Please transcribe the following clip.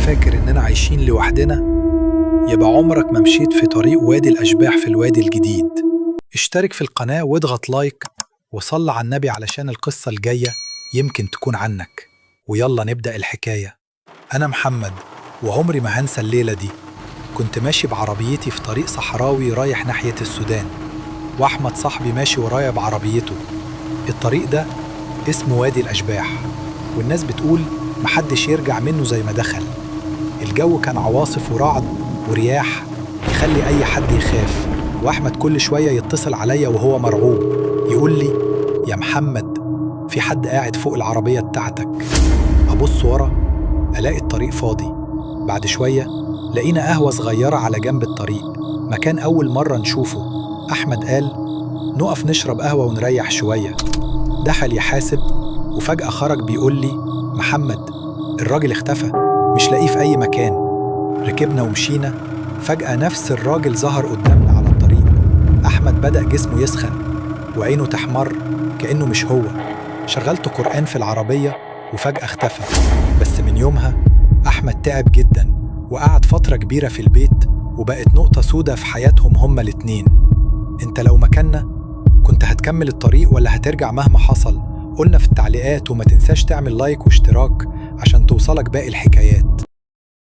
فاكر إننا عايشين لوحدنا؟ يبقى عمرك ما مشيت في طريق وادي الأشباح في الوادي الجديد. اشترك في القناة واضغط لايك وصل على النبي علشان القصة الجاية يمكن تكون عنك. ويلا نبدأ الحكاية. أنا محمد، وعمري ما هنسى الليلة دي. كنت ماشي بعربيتي في طريق صحراوي رايح ناحية السودان، وأحمد صاحبي ماشي ورايا بعربيته. الطريق ده اسمه وادي الأشباح، والناس بتقول محدش يرجع منه زي ما دخل. الجو كان عواصف ورعد ورياح يخلي أي حد يخاف، وأحمد كل شوية يتصل عليا وهو مرعوب يقول لي: يا محمد، في حد قاعد فوق العربية بتاعتك. أبص ورا ألاقي الطريق فاضي. بعد شوية لقينا قهوة صغيرة على جنب الطريق، مكان أول مرة نشوفه. أحمد قال: نقف نشرب قهوة ونريح شوية. دخل يحاسب وفجأة خرج بيقول لي: محمد، الراجل اختفى، مش لاقيه في أي مكان. ركبنا ومشينا، فجأة نفس الراجل ظهر قدامنا على الطريق. أحمد بدأ جسمه يسخن وعينه تحمر كأنه مش هو. شغلت قرآن في العربية وفجأة اختفى. بس من يومها أحمد تعب جدا وقعد فترة كبيرة في البيت، وبقت نقطة سودة في حياتهم هما الاتنين. انت لو مكاننا كنت هتكمل الطريق ولا هترجع مهما حصل؟ قلنا في التعليقات، وما تنساش تعمل لايك واشتراك عشان توصلك باقي الحكايات.